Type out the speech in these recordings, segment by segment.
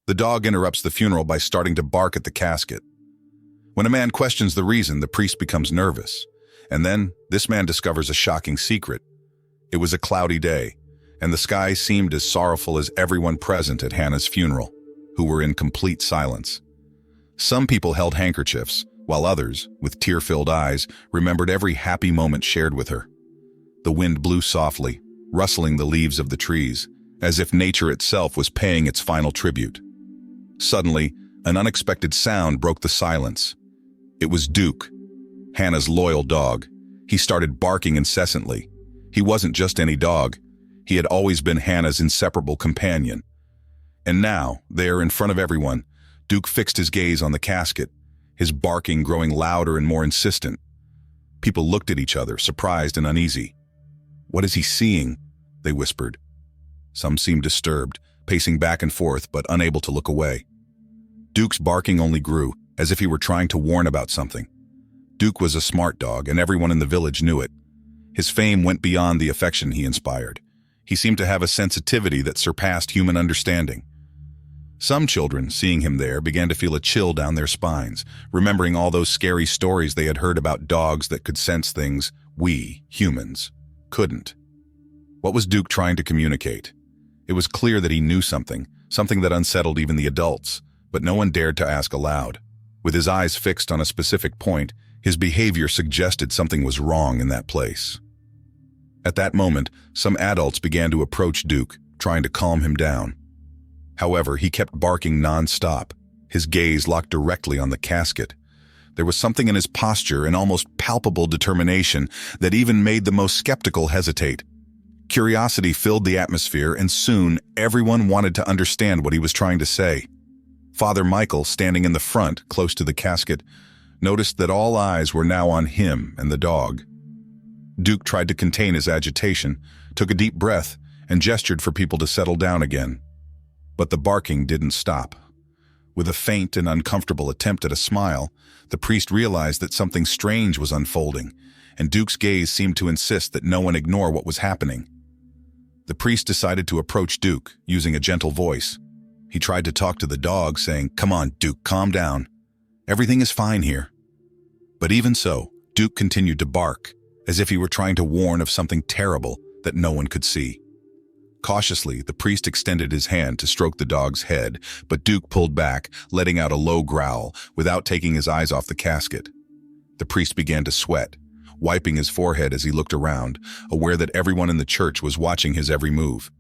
The dog interrupts the funeral by starting to bark at the casket. When a man questions the reason, the priest becomes nervous. And then, this man discovers a shocking secret. It was a cloudy day, and the sky seemed as sorrowful as everyone present at Hannah's funeral, who were in complete silence. Some people held handkerchiefs, while others, with tear-filled eyes, remembered every happy moment shared with her. The wind blew softly, rustling the leaves of the trees, as if nature itself was paying its final tribute. Suddenly, an unexpected sound broke the silence. It was Duke, Hannah's loyal dog. He started barking incessantly. He wasn't just any dog. He had always been Hannah's inseparable companion. And now, there in front of everyone, Duke fixed his gaze on the casket, his barking growing louder and more insistent. People looked at each other, surprised and uneasy. "What is he seeing?" they whispered. Some seemed disturbed, pacing back and forth but unable to look away. Duke's barking only grew, as if he were trying to warn about something. Duke was a smart dog, and everyone in the village knew it. His fame went beyond the affection he inspired. He seemed to have a sensitivity that surpassed human understanding. Some children, seeing him there, began to feel a chill down their spines, remembering all those scary stories they had heard about dogs that could sense things we, humans, couldn't. What was Duke trying to communicate? It was clear that he knew something that unsettled even the adults, but no one dared to ask aloud. With his eyes fixed on a specific point, his behavior suggested something was wrong in that place. At that moment, some adults began to approach Duke, trying to calm him down. However, he kept barking non-stop, his gaze locked directly on the casket. There was something in his posture, an almost palpable determination, that even made the most skeptical hesitate. Curiosity filled the atmosphere, and soon everyone wanted to understand what he was trying to say. Father Michael, standing in the front, close to the casket, noticed that all eyes were now on him and the dog. Duke tried to contain his agitation, took a deep breath, and gestured for people to settle down again. But the barking didn't stop. With a faint and uncomfortable attempt at a smile, the priest realized that something strange was unfolding, and Duke's gaze seemed to insist that no one ignore what was happening. The priest decided to approach Duke, using a gentle voice. He tried to talk to the dog, saying, "Come on, Duke, calm down. Everything is fine here." But even so, Duke continued to bark, as if he were trying to warn of something terrible that no one could see. Cautiously, the priest extended his hand to stroke the dog's head, but Duke pulled back, letting out a low growl, without taking his eyes off the casket. The priest began to sweat, wiping his forehead as he looked around, aware that everyone in the church was watching his every move.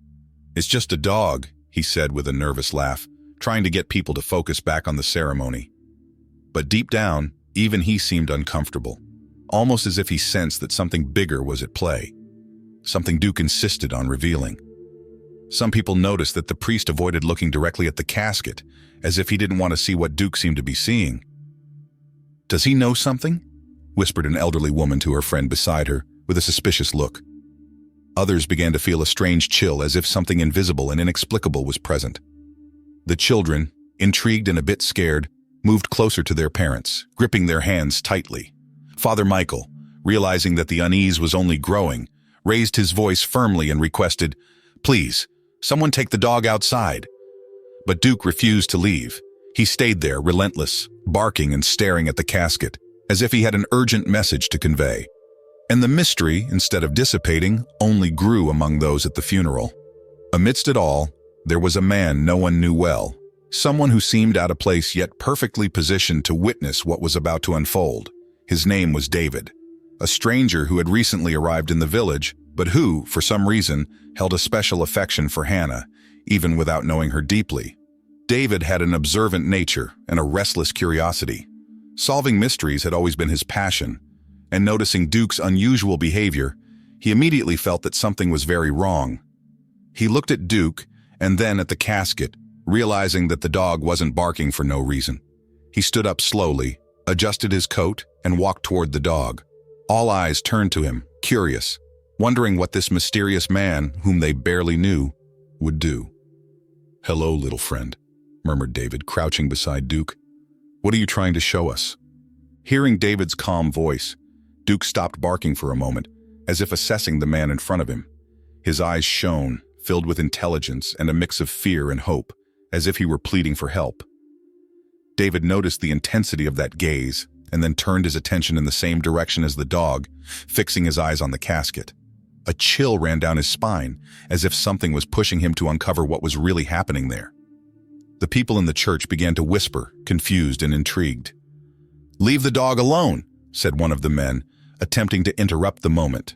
"It's just a dog," he said with a nervous laugh, trying to get people to focus back on the ceremony. But deep down, even he seemed uncomfortable, almost as if he sensed that something bigger was at play, something Duke insisted on revealing. Some people noticed that the priest avoided looking directly at the casket, as if he didn't want to see what Duke seemed to be seeing. "Does he know something?" whispered an elderly woman to her friend beside her, with a suspicious look. Others began to feel a strange chill, as if something invisible and inexplicable was present. The children, intrigued and a bit scared, moved closer to their parents, gripping their hands tightly. Father Michael, realizing that the unease was only growing, raised his voice firmly and requested, "Please, someone take the dog outside." But Duke refused to leave. He stayed there, relentless, barking and staring at the casket, as if he had an urgent message to convey. And the mystery, instead of dissipating, only grew among those at the funeral. Amidst it all, there was a man no one knew well, someone who seemed out of place yet perfectly positioned to witness what was about to unfold. His name was David, a stranger who had recently arrived in the village, but who, for some reason, held a special affection for Hannah, even without knowing her deeply. David had an observant nature and a restless curiosity. Solving mysteries had always been his passion, and noticing Duke's unusual behavior, he immediately felt that something was very wrong. He looked at Duke and then at the casket, realizing that the dog wasn't barking for no reason. He stood up slowly, adjusted his coat, and walked toward the dog. All eyes turned to him, curious, wondering what this mysterious man, whom they barely knew, would do. "Hello, little friend," murmured David, crouching beside Duke. "What are you trying to show us?" Hearing David's calm voice, Duke stopped barking for a moment, as if assessing the man in front of him. His eyes shone, filled with intelligence and a mix of fear and hope, as if he were pleading for help. David noticed the intensity of that gaze and then turned his attention in the same direction as the dog, fixing his eyes on the casket. A chill ran down his spine, as if something was pushing him to uncover what was really happening there. The people in the church began to whisper, confused and intrigued. "Leave the dog alone," said one of the men, attempting to interrupt the moment.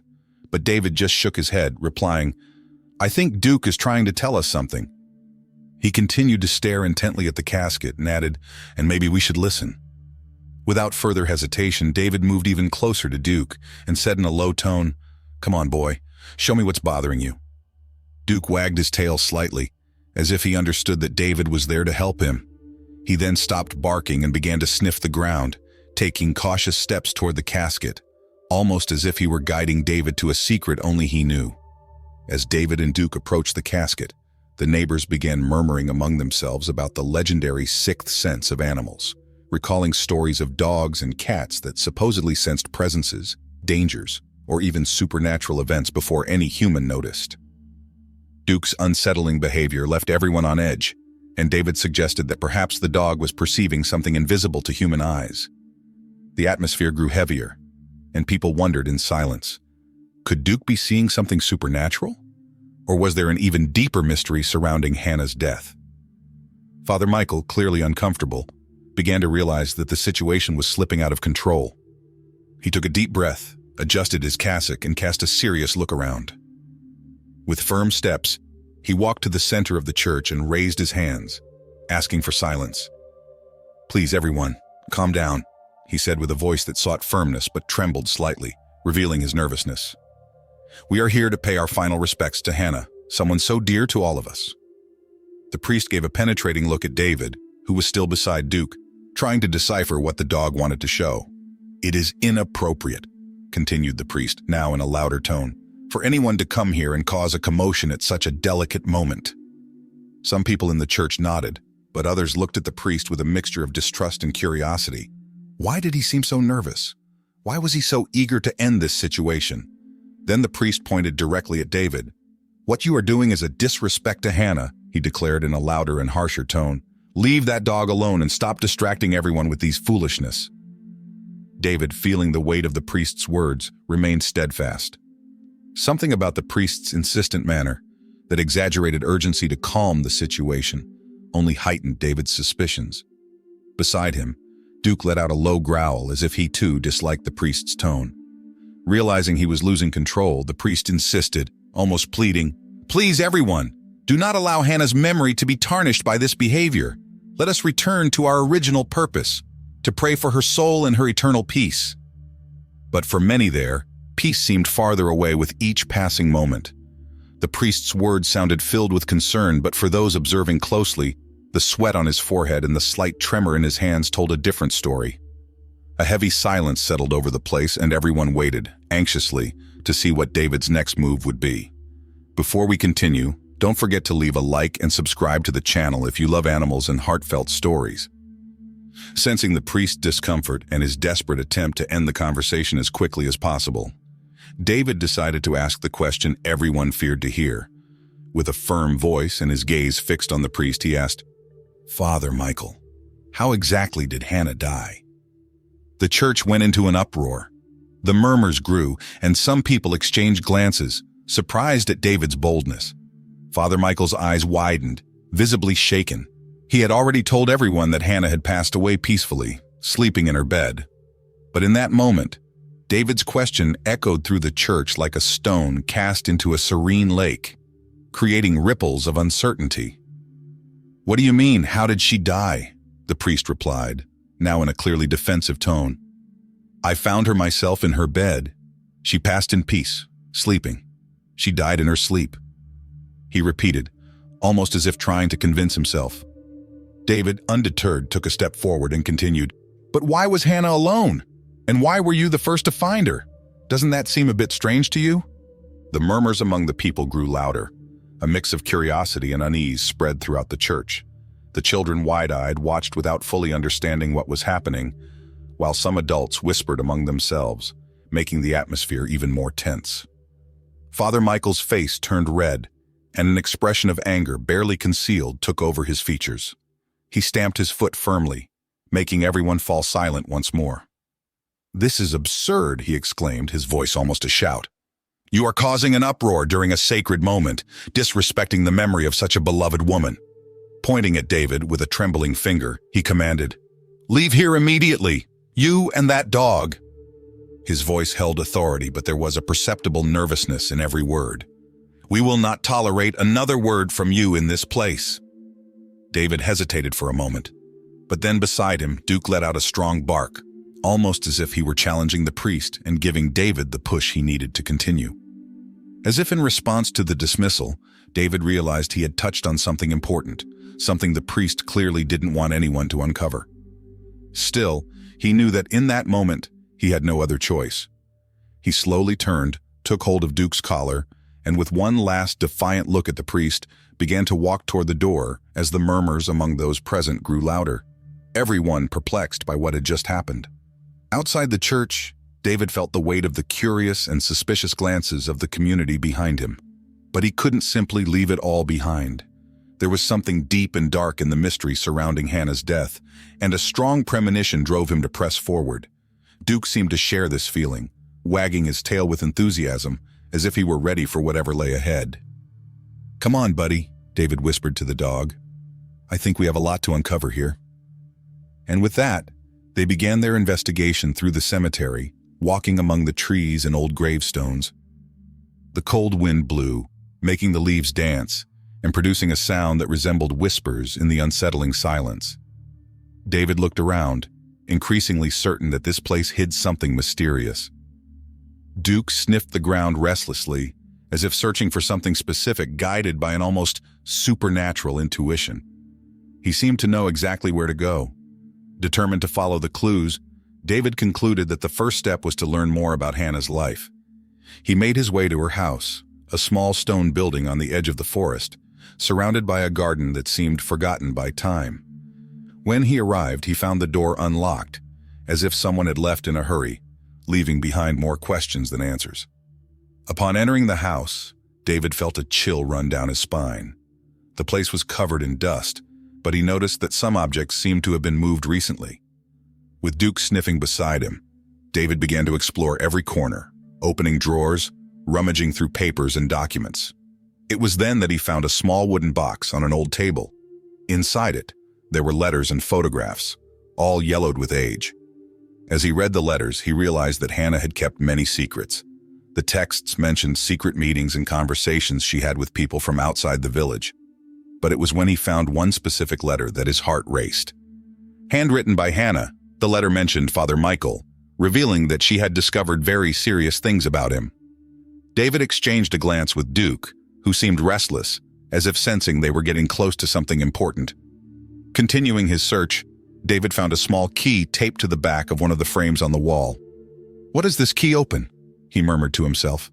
But David just shook his head, replying, "I think Duke is trying to tell us something." He continued to stare intently at the casket and added, "And maybe we should listen." Without further hesitation, David moved even closer to Duke and said in a low tone, "Come on, boy, show me what's bothering you." Duke wagged his tail slightly, as if he understood that David was there to help him. He then stopped barking and began to sniff the ground, taking cautious steps toward the casket, almost as if he were guiding David to a secret only he knew. As David and Duke approached the casket, the neighbors began murmuring among themselves about the legendary sixth sense of animals, recalling stories of dogs and cats that supposedly sensed presences, dangers, or even supernatural events before any human noticed. Duke's unsettling behavior left everyone on edge, and David suggested that perhaps the dog was perceiving something invisible to human eyes. The atmosphere grew heavier, and people wondered in silence. Could Duke be seeing something supernatural? Or was there an even deeper mystery surrounding Hannah's death? Father Michael, clearly uncomfortable, began to realize that the situation was slipping out of control. He took a deep breath, adjusted his cassock, and cast a serious look around. With firm steps, he walked to the center of the church and raised his hands, asking for silence. "Please, everyone, calm down," he said with a voice that sought firmness but trembled slightly, revealing his nervousness. "We are here to pay our final respects to Hannah, someone so dear to all of us." The priest gave a penetrating look at David, who was still beside Duke, trying to decipher what the dog wanted to show. "It is inappropriate," continued the priest, now in a louder tone, "for anyone to come here and cause a commotion at such a delicate moment." Some people in the church nodded, but others looked at the priest with a mixture of distrust and curiosity. Why did he seem so nervous? Why was he so eager to end this situation? Then the priest pointed directly at David. "What you are doing is a disrespect to Hannah," he declared in a louder and harsher tone. "Leave that dog alone and stop distracting everyone with these foolishness." David, feeling the weight of the priest's words, remained steadfast. Something about the priest's insistent manner, that exaggerated urgency to calm the situation, only heightened David's suspicions. Beside him, Duke let out a low growl as if he too disliked the priest's tone. Realizing he was losing control, the priest insisted, almost pleading, "Please, everyone, do not allow Hannah's memory to be tarnished by this behavior. Let us return to our original purpose, to pray for her soul and her eternal peace." But for many there, peace seemed farther away with each passing moment. The priest's words sounded filled with concern, but for those observing closely, the sweat on his forehead and the slight tremor in his hands told a different story. A heavy silence settled over the place, and everyone waited, anxiously, to see what David's next move would be. Before we continue, don't forget to leave a like and subscribe to the channel if you love animals and heartfelt stories. Sensing the priest's discomfort and his desperate attempt to end the conversation as quickly as possible, David decided to ask the question everyone feared to hear. With a firm voice and his gaze fixed on the priest, he asked, "Father Michael, how exactly did Hannah die?" The church went into an uproar. The murmurs grew, and some people exchanged glances, surprised at David's boldness. Father Michael's eyes widened, visibly shaken. He had already told everyone that Hannah had passed away peacefully, sleeping in her bed. But in that moment, David's question echoed through the church like a stone cast into a serene lake, creating ripples of uncertainty. "What do you mean, how did she die?" the priest replied, now in a clearly defensive tone. "I found her myself in her bed. She passed in peace, sleeping. She died in her sleep," he repeated, almost as if trying to convince himself. David, undeterred, took a step forward and continued, "But why was Hannah alone? And why were you the first to find her? Doesn't that seem a bit strange to you?" The murmurs among the people grew louder. A mix of curiosity and unease spread throughout the church. The children, wide-eyed, watched without fully understanding what was happening, while some adults whispered among themselves, making the atmosphere even more tense. Father Michael's face turned red, and an expression of anger barely concealed took over his features. He stamped his foot firmly, making everyone fall silent once more. "This is absurd," he exclaimed, his voice almost a shout. "You are causing an uproar during a sacred moment, disrespecting the memory of such a beloved woman." Pointing at David with a trembling finger, he commanded, "Leave here immediately, you and that dog." His voice held authority, but there was a perceptible nervousness in every word. "We will not tolerate another word from you in this place." David hesitated for a moment, but then beside him, Duke let out a strong bark, almost as if he were challenging the priest and giving David the push he needed to continue. As if in response to the dismissal, David realized he had touched on something important, something the priest clearly didn't want anyone to uncover. Still, he knew that in that moment, he had no other choice. He slowly turned, took hold of Duke's collar, and with one last defiant look at the priest, began to walk toward the door as the murmurs among those present grew louder, everyone perplexed by what had just happened. Outside the church, David felt the weight of the curious and suspicious glances of the community behind him. But he couldn't simply leave it all behind. There was something deep and dark in the mystery surrounding Hannah's death, and a strong premonition drove him to press forward. Duke seemed to share this feeling, wagging his tail with enthusiasm, as if he were ready for whatever lay ahead. "Come on, buddy," David whispered to the dog. "I think we have a lot to uncover here." And with that, they began their investigation through the cemetery, walking among the trees and old gravestones. The cold wind blew, making the leaves dance, and producing a sound that resembled whispers in the unsettling silence. David looked around, increasingly certain that this place hid something mysterious. Duke sniffed the ground restlessly, as if searching for something specific, guided by an almost supernatural intuition. He seemed to know exactly where to go. Determined to follow the clues, David concluded that the first step was to learn more about Hannah's life. He made his way to her house, a small stone building on the edge of the forest, surrounded by a garden that seemed forgotten by time. When he arrived, he found the door unlocked, as if someone had left in a hurry, leaving behind more questions than answers. Upon entering the house, David felt a chill run down his spine. The place was covered in dust, but he noticed that some objects seemed to have been moved recently. With Duke sniffing beside him, David began to explore every corner, opening drawers, rummaging through papers and documents. It was then that he found a small wooden box on an old table. Inside it, there were letters and photographs, all yellowed with age. As he read the letters, he realized that Hannah had kept many secrets. The texts mentioned secret meetings and conversations she had with people from outside the village. But it was when he found one specific letter that his heart raced. Handwritten by Hannah, the letter mentioned Father Michael, revealing that she had discovered very serious things about him. David exchanged a glance with Duke, who seemed restless, as if sensing they were getting close to something important. Continuing his search, David found a small key taped to the back of one of the frames on the wall. "What does this key open?" he murmured to himself.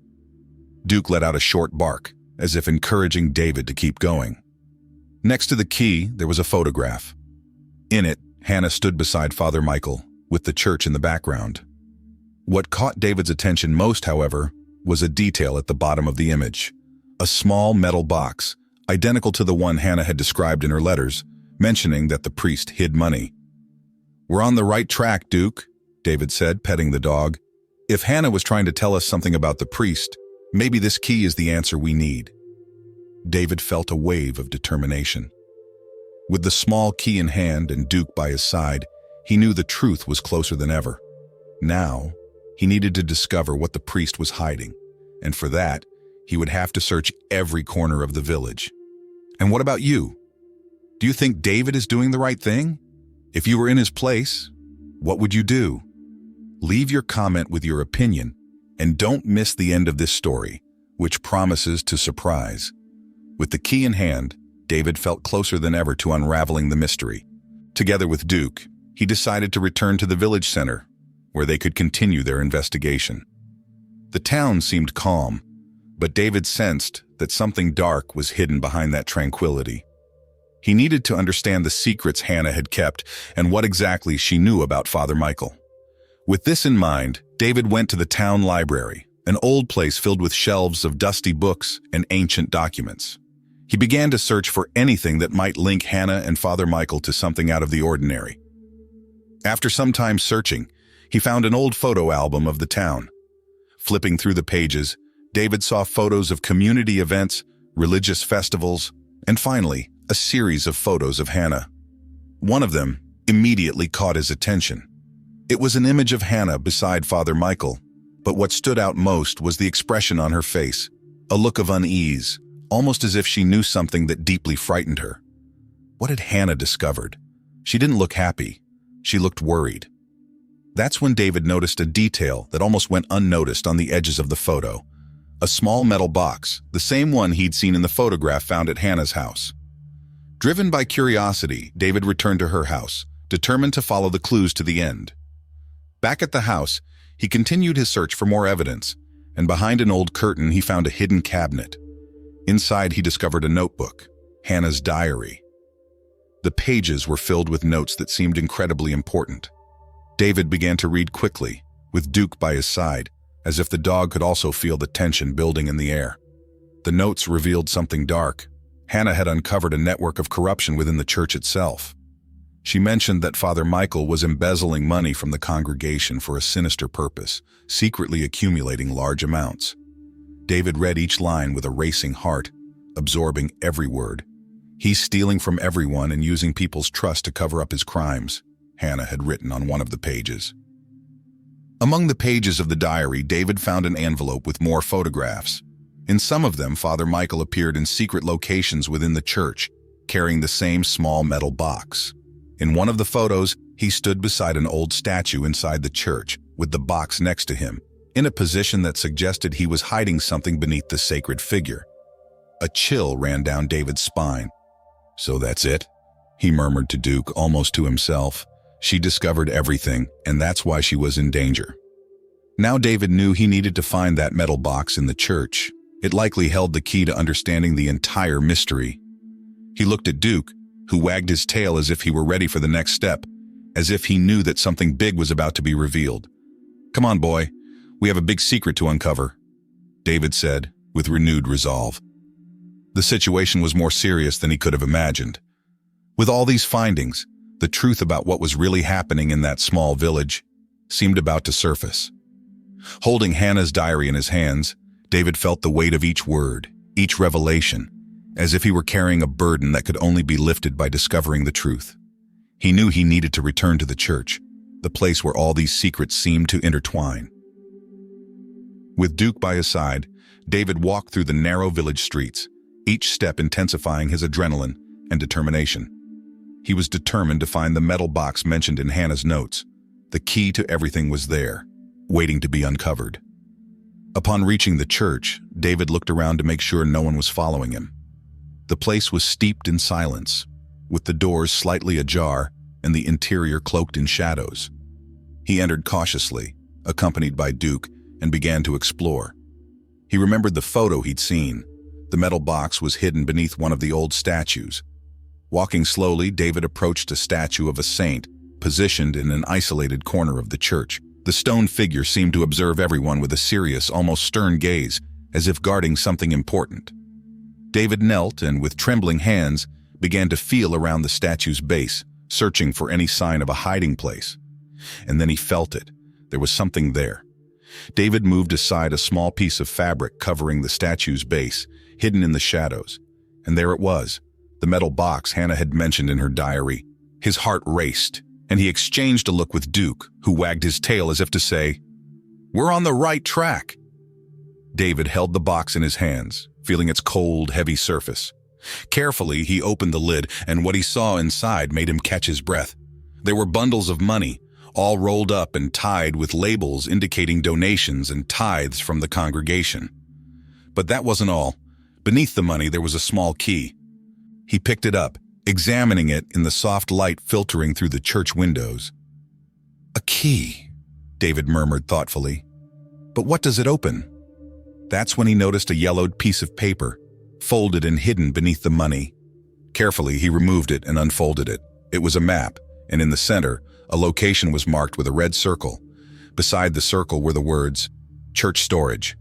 Duke let out a short bark, as if encouraging David to keep going. Next to the key, there was a photograph. In it, Hannah stood beside Father Michael, with the church in the background. What caught David's attention most, however, was a detail at the bottom of the image. A small metal box, identical to the one Hannah had described in her letters, mentioning that the priest hid money. "We're on the right track, Duke," David said, petting the dog. "If Hannah was trying to tell us something about the priest, maybe this key is the answer we need." David felt a wave of determination. With the small key in hand and Duke by his side, he knew the truth was closer than ever. Now, he needed to discover what the priest was hiding, and for that, he would have to search every corner of the village. And what about you? Do you think David is doing the right thing? If you were in his place, what would you do? Leave your comment with your opinion, and don't miss the end of this story, which promises to surprise. With the key in hand, David felt closer than ever to unraveling the mystery. Together with Duke, he decided to return to the village center, where they could continue their investigation. The town seemed calm, but David sensed that something dark was hidden behind that tranquility. He needed to understand the secrets Hannah had kept and what exactly she knew about Father Michael. With this in mind, David went to the town library, an old place filled with shelves of dusty books and ancient documents. He began to search for anything that might link Hannah and Father Michael to something out of the ordinary. After some time searching, he found an old photo album of the town. Flipping through the pages, David saw photos of community events, religious festivals, and finally, a series of photos of Hannah. One of them immediately caught his attention. It was an image of Hannah beside Father Michael, but what stood out most was the expression on her face, a look of unease, almost as if she knew something that deeply frightened her. What had Hannah discovered? She didn't look happy. She looked worried. That's when David noticed a detail that almost went unnoticed on the edges of the photo. A small metal box, the same one he'd seen in the photograph found at Hannah's house. Driven by curiosity, David returned to her house, determined to follow the clues to the end. Back at the house, he continued his search for more evidence, and behind an old curtain he found a hidden cabinet. Inside he discovered a notebook, Hannah's diary. The pages were filled with notes that seemed incredibly important. David began to read quickly, with Duke by his side, as if the dog could also feel the tension building in the air. The notes revealed something dark. Hannah had uncovered a network of corruption within the church itself. She mentioned that Father Michael was embezzling money from the congregation for a sinister purpose, secretly accumulating large amounts. David read each line with a racing heart, absorbing every word. He's stealing from everyone and using people's trust to cover up his crimes, Hannah had written on one of the pages. Among the pages of the diary, David found an envelope with more photographs. In some of them, Father Michael appeared in secret locations within the church, carrying the same small metal box. In one of the photos, he stood beside an old statue inside the church, with the box next to him, in a position that suggested he was hiding something beneath the sacred figure. A chill ran down David's spine. "So that's it?" he murmured to Duke, almost to himself. She discovered everything, and that's why she was in danger. Now David knew he needed to find that metal box in the church. It likely held the key to understanding the entire mystery. He looked at Duke, who wagged his tail as if he were ready for the next step, as if he knew that something big was about to be revealed. "Come on, boy. We have a big secret to uncover," David said, with renewed resolve. The situation was more serious than he could have imagined. With all these findings, the truth about what was really happening in that small village seemed about to surface. Holding Hannah's diary in his hands, David felt the weight of each word, each revelation, as if he were carrying a burden that could only be lifted by discovering the truth. He knew he needed to return to the church, the place where all these secrets seemed to intertwine. With Duke by his side, David walked through the narrow village streets, each step intensifying his adrenaline and determination. He was determined to find the metal box mentioned in Hannah's notes. The key to everything was there, waiting to be uncovered. Upon reaching the church, David looked around to make sure no one was following him. The place was steeped in silence, with the doors slightly ajar and the interior cloaked in shadows. He entered cautiously, accompanied by Duke, and began to explore. He remembered the photo he'd seen. The metal box was hidden beneath one of the old statues. Walking slowly, David approached a statue of a saint, positioned in an isolated corner of the church. The stone figure seemed to observe everyone with a serious, almost stern gaze, as if guarding something important. David knelt and, with trembling hands, began to feel around the statue's base, searching for any sign of a hiding place. And then he felt it. There was something there. David moved aside a small piece of fabric covering the statue's base, hidden in the shadows. And there it was, the metal box Hannah had mentioned in her diary. His heart raced, and he exchanged a look with Duke, who wagged his tail as if to say, "We're on the right track." David held the box in his hands, feeling its cold, heavy surface. Carefully, he opened the lid, and what he saw inside made him catch his breath. There were bundles of money, all rolled up and tied with labels indicating donations and tithes from the congregation. But that wasn't all. Beneath the money, there was a small key. He picked it up, examining it in the soft light filtering through the church windows. "A key," David murmured thoughtfully. "But what does it open?" That's when he noticed a yellowed piece of paper, folded and hidden beneath the money. Carefully, he removed it and unfolded it. It was a map, and in the center, a location was marked with a red circle. Beside the circle were the words, "Church Storage."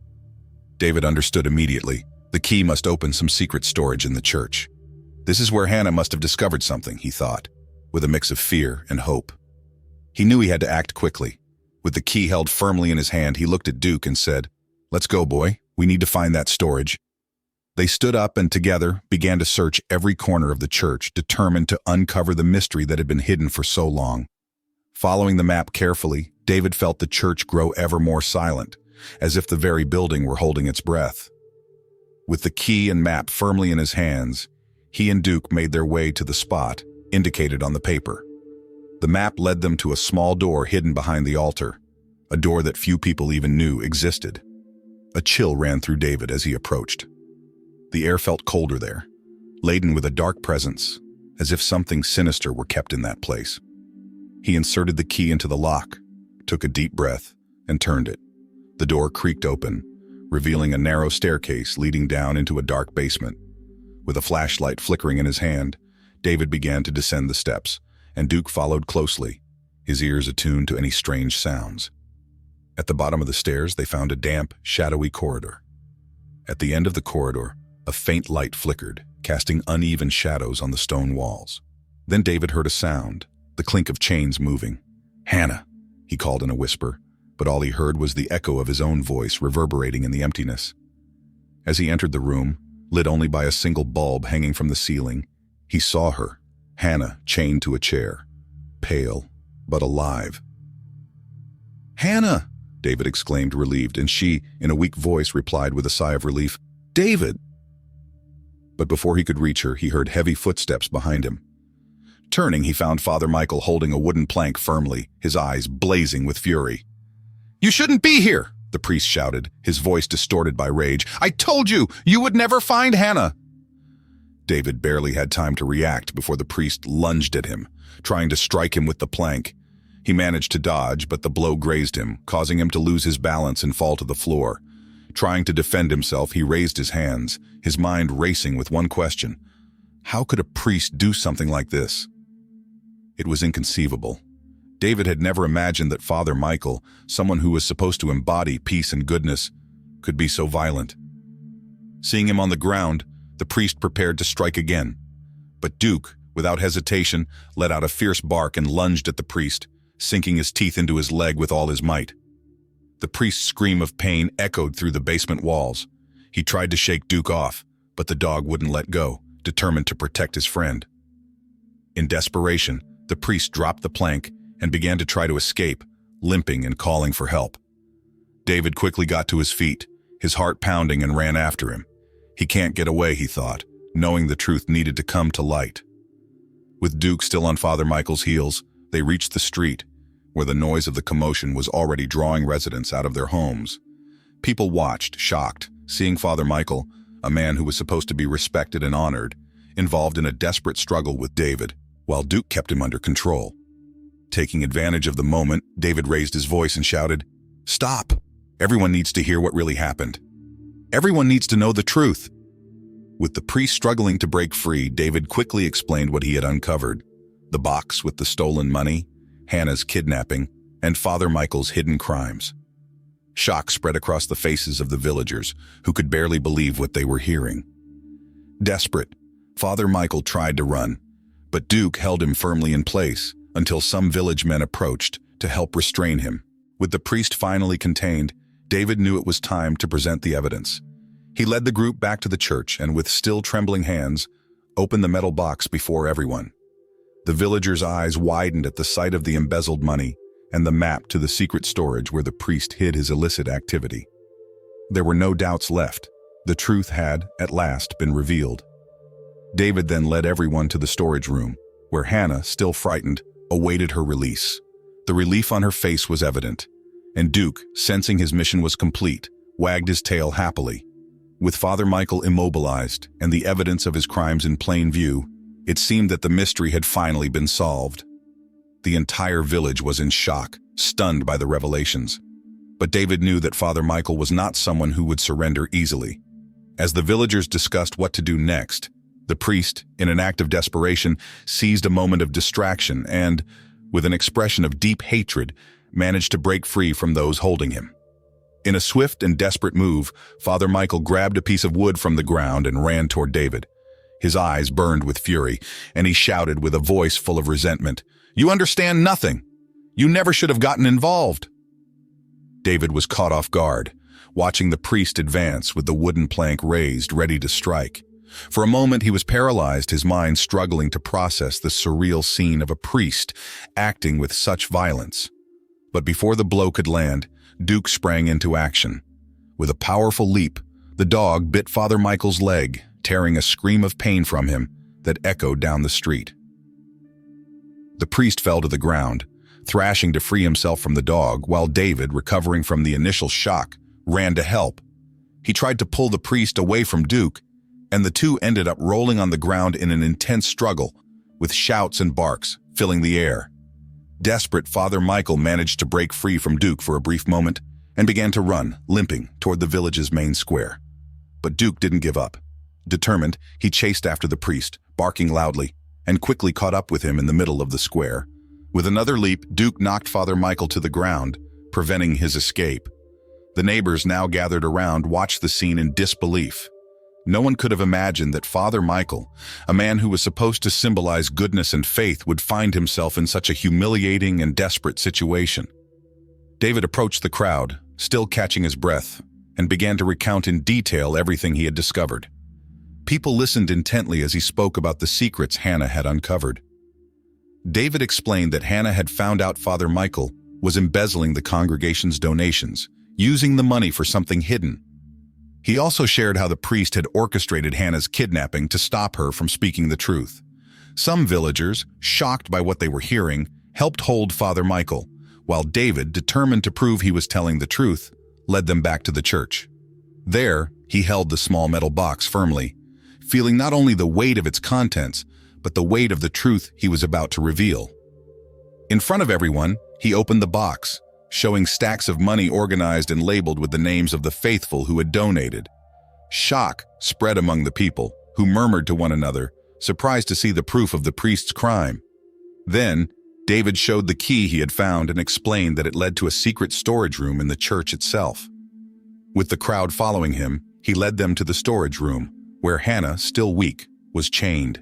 David understood immediately. The key must open some secret storage in the church. This is where Hannah must have discovered something, he thought, with a mix of fear and hope. He knew he had to act quickly. With the key held firmly in his hand, he looked at Duke and said, "Let's go, boy. We need to find that storage." They stood up and together began to search every corner of the church, determined to uncover the mystery that had been hidden for so long. Following the map carefully, David felt the church grow ever more silent, as if the very building were holding its breath. With the key and map firmly in his hands, he and Duke made their way to the spot indicated on the paper. The map led them to a small door hidden behind the altar, a door that few people even knew existed. A chill ran through David as he approached. The air felt colder there, laden with a dark presence, as if something sinister were kept in that place. He inserted the key into the lock, took a deep breath, and turned it. The door creaked open, revealing a narrow staircase leading down into a dark basement. With a flashlight flickering in his hand, David began to descend the steps, and Duke followed closely, his ears attuned to any strange sounds. At the bottom of the stairs, they found a damp, shadowy corridor. At the end of the corridor, a faint light flickered, casting uneven shadows on the stone walls. Then David heard a sound, the clink of chains moving. "Hannah," he called in a whisper, but all he heard was the echo of his own voice reverberating in the emptiness. As he entered the room, lit only by a single bulb hanging from the ceiling, he saw her, Hannah, chained to a chair, pale but alive. "Hannah!" David exclaimed, relieved, and she, in a weak voice, replied with a sigh of relief, "David!" But before he could reach her, he heard heavy footsteps behind him. Turning, he found Father Michael holding a wooden plank firmly, his eyes blazing with fury. "You shouldn't be here!" the priest shouted, his voice distorted by rage. "I told you, you would never find Hannah!" David barely had time to react before the priest lunged at him, trying to strike him with the plank. He managed to dodge, but the blow grazed him, causing him to lose his balance and fall to the floor. Trying to defend himself, he raised his hands, his mind racing with one question: how could a priest do something like this? It was inconceivable. David had never imagined that Father Michael, someone who was supposed to embody peace and goodness, could be so violent. Seeing him on the ground, the priest prepared to strike again. But Duke, without hesitation, let out a fierce bark and lunged at the priest, sinking his teeth into his leg with all his might. The priest's scream of pain echoed through the basement walls. He tried to shake Duke off, but the dog wouldn't let go, determined to protect his friend. In desperation, the priest dropped the plank and began to try to escape, limping and calling for help. David quickly got to his feet, his heart pounding, and ran after him. He can't get away, he thought, knowing the truth needed to come to light. With Duke still on Father Michael's heels, they reached the street, where the noise of the commotion was already drawing residents out of their homes. People watched, shocked, seeing Father Michael, a man who was supposed to be respected and honored, involved in a desperate struggle with David, while Duke kept him under control. Taking advantage of the moment, David raised his voice and shouted, "Stop! Everyone needs to hear what really happened. Everyone needs to know the truth." With the priest struggling to break free, David quickly explained what he had uncovered: the box with the stolen money, Hannah's kidnapping, and Father Michael's hidden crimes. Shock spread across the faces of the villagers, who could barely believe what they were hearing. Desperate, Father Michael tried to run, but Duke held him firmly in place until some village men approached to help restrain him. With the priest finally contained, David knew it was time to present the evidence. He led the group back to the church and, with still trembling hands, opened the metal box before everyone. The villagers' eyes widened at the sight of the embezzled money and the map to the secret storage where the priest hid his illicit activity. There were no doubts left. The truth had, at last, been revealed. David then led everyone to the storage room, where Hannah, still frightened, awaited her release. The relief on her face was evident, and Duke, sensing his mission was complete, wagged his tail happily. With Father Michael immobilized and the evidence of his crimes in plain view, it seemed that the mystery had finally been solved. The entire village was in shock, stunned by the revelations. But David knew that Father Michael was not someone who would surrender easily. As the villagers discussed what to do next, the priest, in an act of desperation, seized a moment of distraction and, with an expression of deep hatred, managed to break free from those holding him. In a swift and desperate move, Father Michael grabbed a piece of wood from the ground and ran toward David. His eyes burned with fury, and he shouted with a voice full of resentment, "You understand nothing! You never should have gotten involved!" David was caught off guard, watching the priest advance with the wooden plank raised, ready to strike. For a moment he was paralyzed, his mind struggling to process the surreal scene of a priest acting with such violence. But before the blow could land, Duke sprang into action. With a powerful leap, the dog bit Father Michael's leg, tearing a scream of pain from him that echoed down the street. The priest fell to the ground, thrashing to free himself from the dog, while David, recovering from the initial shock, ran to help. He tried to pull the priest away from Duke, and the two ended up rolling on the ground in an intense struggle, with shouts and barks filling the air. Desperate, Father Michael managed to break free from Duke for a brief moment and began to run, limping, toward the village's main square. But Duke didn't give up. Determined, he chased after the priest, barking loudly, and quickly caught up with him in the middle of the square. With another leap, Duke knocked Father Michael to the ground, preventing his escape. The neighbors, now gathered around, watched the scene in disbelief. No one could have imagined that Father Michael, a man who was supposed to symbolize goodness and faith, would find himself in such a humiliating and desperate situation. David approached the crowd, still catching his breath, and began to recount in detail everything he had discovered. People listened intently as he spoke about the secrets Hannah had uncovered. David explained that Hannah had found out Father Michael was embezzling the congregation's donations, using the money for something hidden. He also shared how the priest had orchestrated Hannah's kidnapping to stop her from speaking the truth. Some villagers, shocked by what they were hearing, helped hold Father Michael, while David, determined to prove he was telling the truth, led them back to the church. There, he held the small metal box firmly, feeling not only the weight of its contents, but the weight of the truth he was about to reveal. In front of everyone, he opened the box, showing stacks of money organized and labeled with the names of the faithful who had donated. Shock spread among the people, who murmured to one another, surprised to see the proof of the priest's crime. Then, David showed the key he had found and explained that it led to a secret storage room in the church itself. With the crowd following him, he led them to the storage room, where Hannah, still weak, was chained.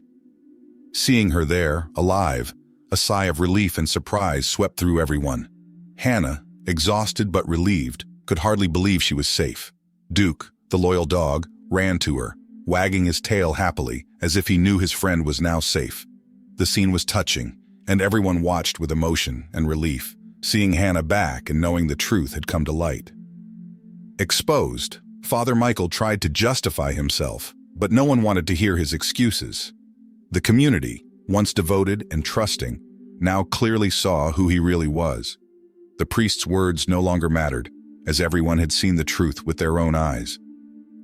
Seeing her there, alive, a sigh of relief and surprise swept through everyone. Hannah, exhausted but relieved, could hardly believe she was safe. Duke, the loyal dog, ran to her, wagging his tail happily, as if he knew his friend was now safe. The scene was touching, and everyone watched with emotion and relief, seeing Hannah back and knowing the truth had come to light. Exposed, Father Michael tried to justify himself, but no one wanted to hear his excuses. The community, once devoted and trusting, now clearly saw who he really was. The priest's words no longer mattered, as everyone had seen the truth with their own eyes.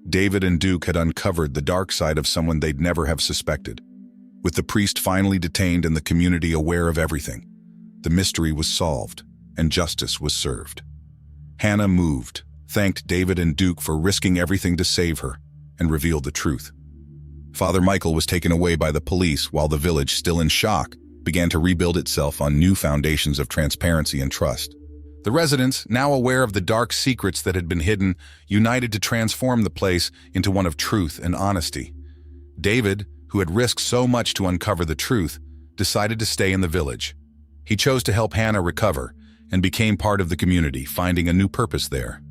David and Duke had uncovered the dark side of someone they'd never have suspected. With the priest finally detained and the community aware of everything, the mystery was solved and justice was served. Hannah, moved, thanked David and Duke for risking everything to save her, and revealed the truth. Father Michael was taken away by the police while the village, still in shock, began to rebuild itself on new foundations of transparency and trust. The residents, now aware of the dark secrets that had been hidden, united to transform the place into one of truth and honesty. David, who had risked so much to uncover the truth, decided to stay in the village. He chose to help Hannah recover and became part of the community, finding a new purpose there.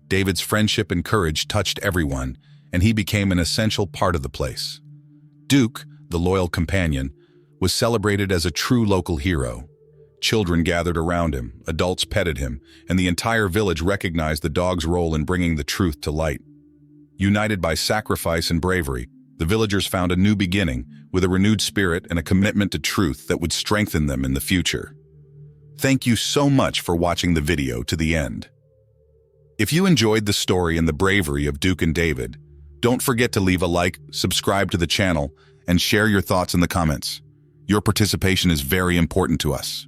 David's friendship and courage touched everyone, and he became an essential part of the place. Duke, the loyal companion, was celebrated as a true local hero. Children gathered around him, adults petted him, and the entire village recognized the dog's role in bringing the truth to light. United by sacrifice and bravery, the villagers found a new beginning, with a renewed spirit and a commitment to truth that would strengthen them in the future. Thank you so much for watching the video to the end. If you enjoyed the story and the bravery of Duke and David, don't forget to leave a like, subscribe to the channel, and share your thoughts in the comments. Your participation is very important to us.